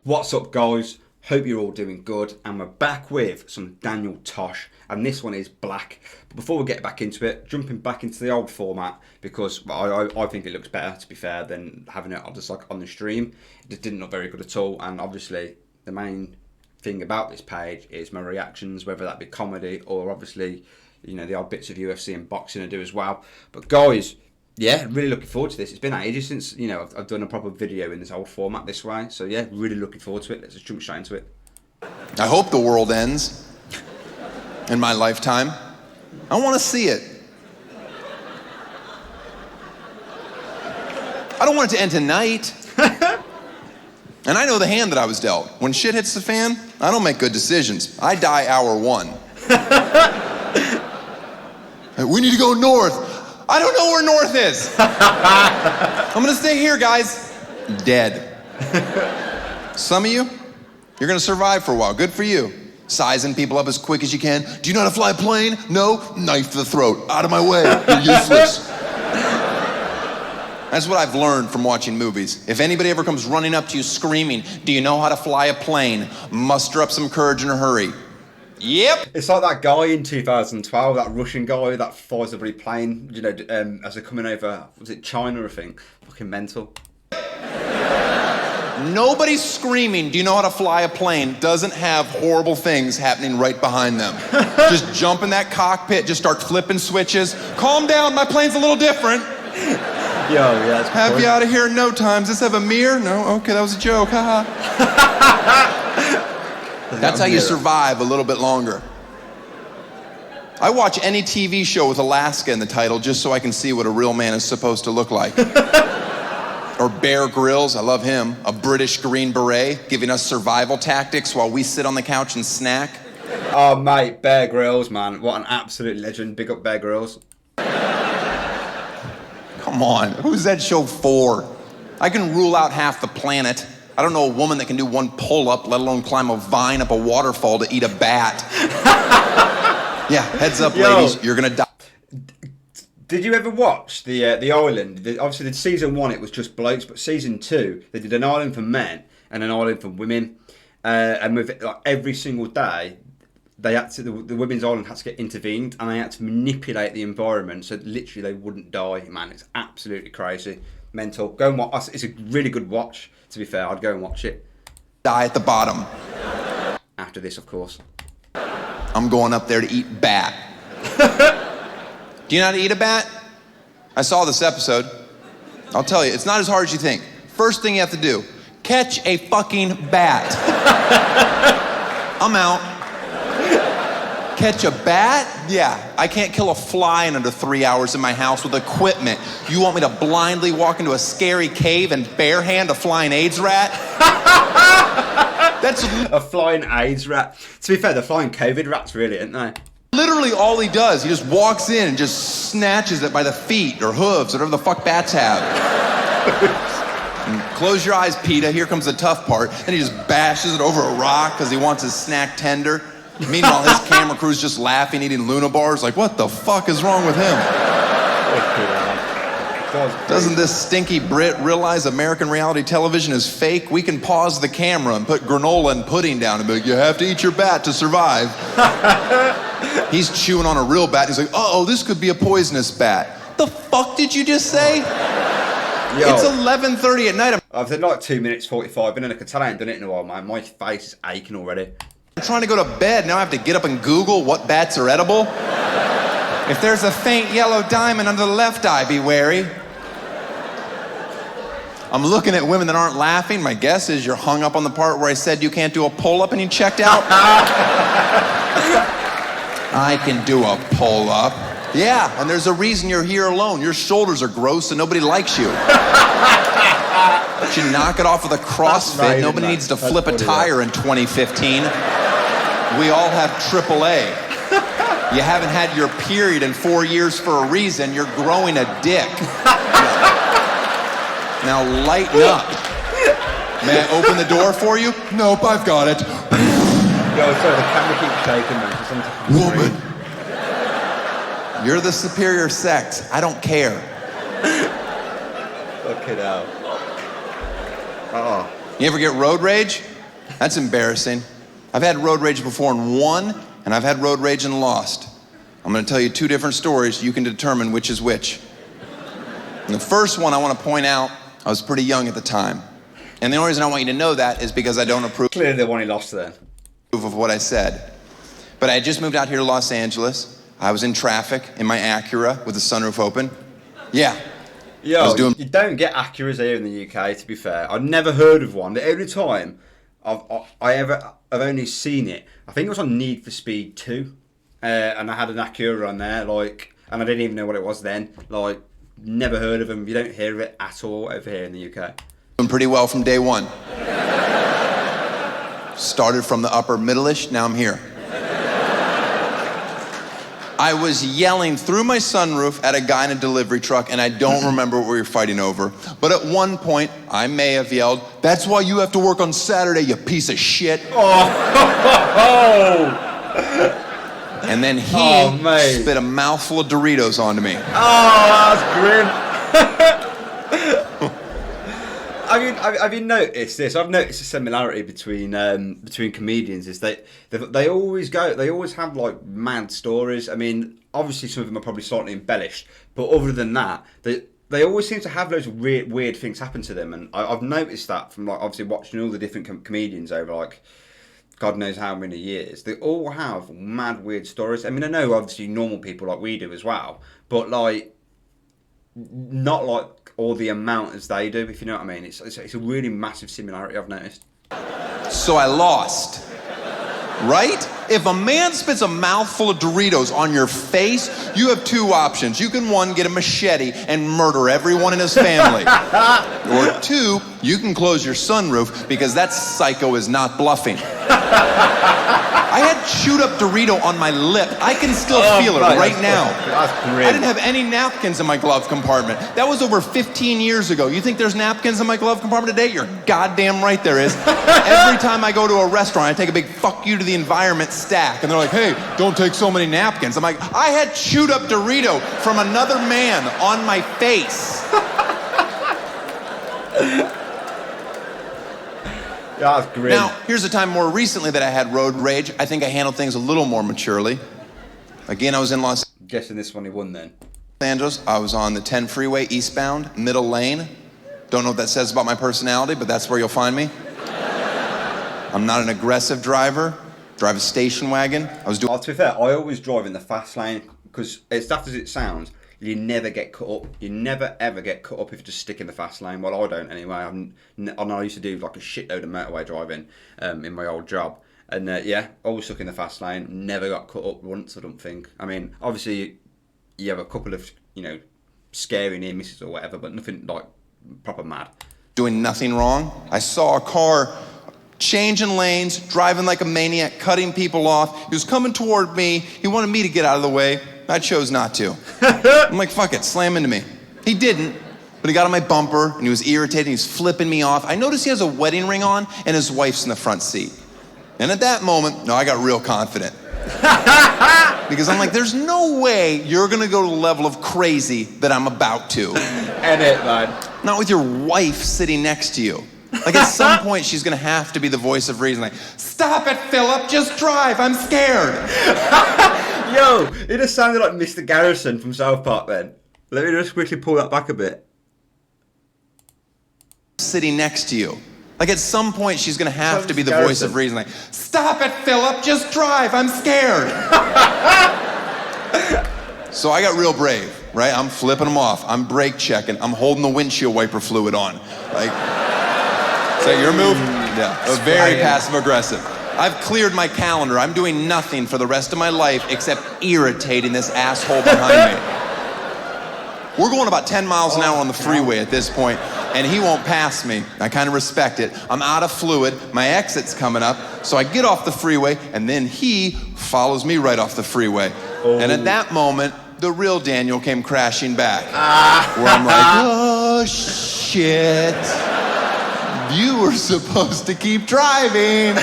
What's up, guys? Hope you're all doing good, and we're back with some Daniel Tosh, and this one is black. But before we get back into it, jumping back into the old format, because I think it looks better, to be fair, than having it just like on the stream. It just didn't look very good at all, and obviously the main thing about this page is my reactions, whether that be comedy or obviously, you know, the odd bits of UFC and boxing I do as well. But guys, yeah, really looking forward to this. It's been ages since, you know, I've done a proper video in this old format this way. So yeah, really looking forward to it. Let's just jump straight into it. I hope the world ends in my lifetime. I want to see it. I don't want it to end tonight. And I know the hand that I was dealt. When shit hits the fan, I don't make good decisions. I die hour one. Hey, we need to go north. I don't know where north is. I'm gonna stay here, guys. Dead. Some of you, you're gonna survive for a while. Good for you. Sizing people up as quick as you can. Do you know how to fly a plane? No? Knife to the throat. Out of my way. You're useless. That's what I've learned from watching movies. If anybody ever comes running up to you screaming, do you know how to fly a plane? Muster up some courage in a hurry. Yep. It's like that guy in 2012, that Russian guy that flies the bloody plane, you know, as they're coming over, was it China, I think? Fucking mental. Nobody's screaming, do you know how to fly a plane, doesn't have horrible things happening right behind them. Just jump in that cockpit, just start flipping switches. Calm down, my plane's a little different. Yo, yeah, that's have you out of here in no time. Does this have a mirror? No? Okay, that was a joke, haha. That's how you survive a little bit longer. I watch any TV show with Alaska in the title just so I can see what a real man is supposed to look like. Or Bear Grylls, I love him. A British Green Beret giving us survival tactics while we sit on the couch and snack. Oh mate, Bear Grylls, man. What an absolute legend. Big up Bear Grylls. Come on, who's that show for? I can rule out half the planet. I don't know a woman that can do one pull-up, let alone climb a vine up a waterfall to eat a bat. Yeah, heads up, ladies, you're gonna die. Did you ever watch the Island? Obviously, the season 1 it was just blokes, but season 2 they did an island for men and an island for women, and with like every single day, they had to the women's island had to get intervened, and they had to manipulate the environment so literally they wouldn't die. Man, it's absolutely crazy, mental. Go and watch. It's a really good watch. To be fair, I'd go and watch it. Die at the bottom. After this, of course. I'm going up there to eat bat. Do you know how to eat a bat? I saw this episode. I'll tell you, it's not as hard as you think. First thing you have to do, catch a fucking bat. I'm out. Catch a bat? Yeah, I can't kill a fly in under 3 hours in my house with equipment. You want me to blindly walk into a scary cave and barehand a flying AIDS rat? That's a flying AIDS rat. To be fair, the flying COVID rats really, aren't they? Literally all he does. He just walks in and just snatches it by the feet or hooves, whatever the fuck bats have. And close your eyes, PETA. Here comes the tough part. And he just bashes it over a rock because he wants his snack tender. Meanwhile, his camera crew's just laughing, eating Luna bars. Like, what the fuck is wrong with him? Doesn't this stinky Brit realize American reality television is fake? We can pause the camera and put granola and pudding down and be like, you have to eat your bat to survive. He's chewing on a real bat. He's like, uh-oh, this could be a poisonous bat. The fuck did you just say? Yo, it's 11:30 at night. I've done like 2 minutes 45, and I can tell I ain't done it in a while, man. My face is aching already. I'm trying to go to bed. Now I have to get up and Google what bats are edible. If there's a faint yellow diamond under the left eye, be wary. I'm looking at women that aren't laughing. My guess is you're hung up on the part where I said you can't do a pull-up and you checked out. I can do a pull-up. Yeah, and there's a reason you're here alone. Your shoulders are gross and nobody likes you. You knock it off with a CrossFit. Nobody needs to flip a tire in 2015. We all have AAA. You haven't had your period in 4 years for a reason. You're growing a dick. Now lighten up. May I open the door for you? Nope, I've got it. Yo, sorry, the camera keeps shaking, man. Woman. You're the superior sex. I don't care. Fuck it out. Uh-oh. You ever get road rage? That's embarrassing. I've had road rage before and won, and I've had road rage and lost. I'm gonna tell you 2 different stories. You can determine which is which. And the first one I want to point out, I was pretty young at the time. And the only reason I want you to know that is because I don't approve Clearly the one he lost then. of what I said. But I had just moved out here to Los Angeles. I was in traffic in my Acura with the sunroof open. Yeah. Yo, you don't get Acuras here in the UK, to be fair. I've never heard of one. The only time I've only seen it, I think it was on Need for Speed 2. And I had an Acura on there, like, and I didn't even know what it was then. Like, never heard of them. You don't hear of it at all over here in the UK. Doing pretty well from day one. Started from the upper middle-ish, now I'm here. I was yelling through my sunroof at a guy in a delivery truck, and I don't remember what we were fighting over. But at one point, I may have yelled, "That's why you have to work on Saturday, you piece of shit." And then he spit a mouthful of Doritos onto me. Oh, that's grim. Have you noticed this? I've noticed a similarity between comedians is that they always have like mad stories. I mean, obviously some of them are probably slightly embellished, but other than that, they always seem to have loads of weird things happen to them, and I've noticed that from like obviously watching all the different comedians over like God knows how many years. They all have mad weird stories. I mean, I know obviously normal people like we do as well, but like not like all the amount as they do, if you know what I mean. It's a really massive similarity I've noticed. So I lost, right? If a man spits a mouthful of Doritos on your face, you have 2 options. You can 1, get a machete and murder everyone in his family. Or 2, you can close your sunroof because that psycho is not bluffing. I had chewed up Dorito on my lip. I can still feel it right now. I didn't have any napkins in my glove compartment. That was over 15 years ago. You think there's napkins in my glove compartment today? You're goddamn right there is. Every time I go to a restaurant, I take a big fuck you to the environment stack. And they're like, "Hey, don't take so many napkins." I'm like, I had chewed up Dorito from another man on my face. Yeah, that's great. Now, here's a time more recently that I had road rage. I think I handled things a little more maturely. Again, I was in Los Guessing this one he won then. Angeles. I was on the 10 freeway eastbound, middle lane. Don't know what that says about my personality, but that's where you'll find me. I'm not an aggressive driver. Drive a station wagon. To be fair, I always drive in the fast lane because as daft as it sounds, you never get cut up. You never ever get cut up if you just stick in the fast lane. Well, I don't anyway. I used to do like a shitload of motorway driving in my old job. And yeah, always stuck in the fast lane. Never got cut up once, I don't think. I mean, obviously, you have a couple of, scary near misses or whatever, but nothing like proper mad. Doing nothing wrong. I saw a car changing lanes, driving like a maniac, cutting people off. He was coming toward me. He wanted me to get out of the way. I chose not to. I'm like, fuck it, slam into me. He didn't, but he got on my bumper and he was irritated. He was flipping me off. I noticed he has a wedding ring on and his wife's in the front seat. And at that moment, I got real confident. Because I'm like, there's no way you're gonna go to the level of crazy that I'm about to. Edit, man. Not with your wife sitting next to you. Like at some point, she's gonna have to be the voice of reason. Like, "Stop it, Philip, just drive, I'm scared." Yo, it just sounded like Mr. Garrison from South Park then. Let me just quickly pull that back a bit. Sitting next to you. Like at some point, she's gonna have to be the voice of reason. Like, "Stop it, Philip, just drive, I'm scared." So I got real brave, right? I'm flipping them off. I'm brake checking. I'm holding the windshield wiper fluid on. Like, is that your move? Yeah, very passive aggressive. I've cleared my calendar. I'm doing nothing for the rest of my life except irritating this asshole behind me. We're going about 10 miles an hour on the freeway at this point, and he won't pass me. I kind of respect it. I'm out of fluid. My exit's coming up, so I get off the freeway, and then he follows me right off the freeway. And at that moment, the real Daniel came crashing back. Where I'm like, oh, shit. You were supposed to keep driving.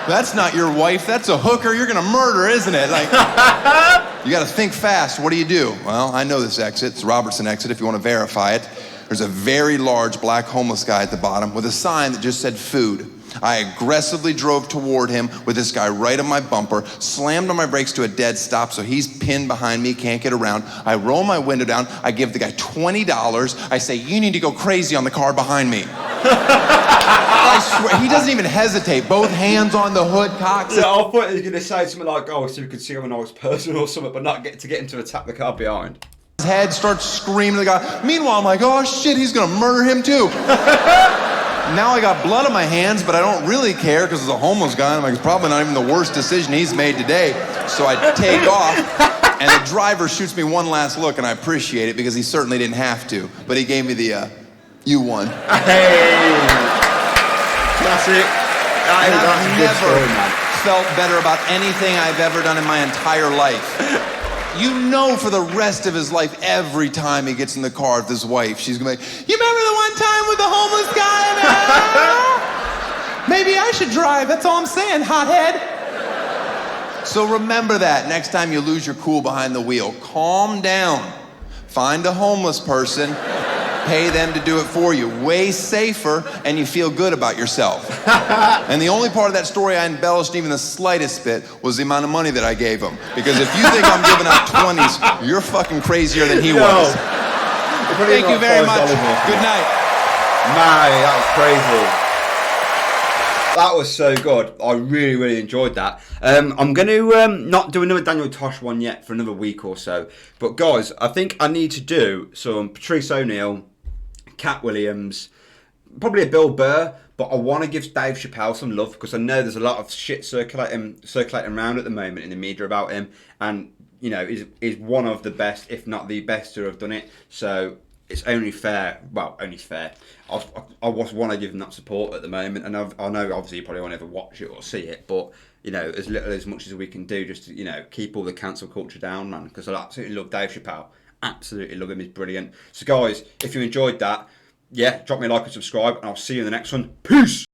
That's not your wife. That's a hooker. You're going to murder, isn't it? Like, you got to think fast. What do? Well, I know this exit. It's Robertson exit if you want to verify it. There's a very large black homeless guy at the bottom with a sign that just said food. I aggressively drove toward him with this guy right on my bumper, slammed on my brakes to a dead stop so he's pinned behind me, can't get around. I roll my window down. I give the guy $20. I say, you need to go crazy on the car behind me. I swear, he doesn't even hesitate. Both hands on the hood, cocks. Yeah, I thought he was going to say something like, oh, so we could see I'm a nice person or something, but not get him to attack the car behind. His head starts screaming at the guy. Meanwhile, I'm like, oh shit, he's going to murder him too. Now I got blood on my hands, but I don't really care because it's a homeless guy. I'm like, it's probably not even the worst decision he's made today. So I take off, and the driver shoots me one last look, and I appreciate it because he certainly didn't have to. But he gave me the, you won. Hey! Classic. And I've never felt better about anything I've ever done in my entire life. You know, for the rest of his life, every time he gets in the car with his wife, she's gonna be like, you remember the one time with the homeless guy? Maybe I should drive, that's all I'm saying, hothead. So remember that next time you lose your cool behind the wheel. Calm down. Find a homeless person. Pay them to do it for you. Way safer, and you feel good about yourself. And the only part of that story I embellished even the slightest bit was the amount of money that I gave him. Because if you think I'm giving out 20s, you're fucking crazier than he was. Thank you very much. Good night. Man, that was crazy. That was so good. I really, really enjoyed that. I'm going to not do another Daniel Tosh one yet for another week or so. But guys, I think I need to do some Patrice O'Neill, Cat Williams, probably a Bill Burr. But I want to give Dave Chappelle some love because I know there's a lot of shit circulating around at the moment in the media about him. And, you know, is one of the best, if not the best, to have done it. So it's only fair. Well, only fair. I want to give him that support at the moment, and I know obviously you probably won't ever watch it or see it, but you know, as much as we can do, just to, you know, keep all the cancel culture down, man. Because I absolutely love Dave Chappelle, absolutely love him. He's brilliant. So guys, if you enjoyed that, yeah, drop me a like and subscribe, and I'll see you in the next one. Peace.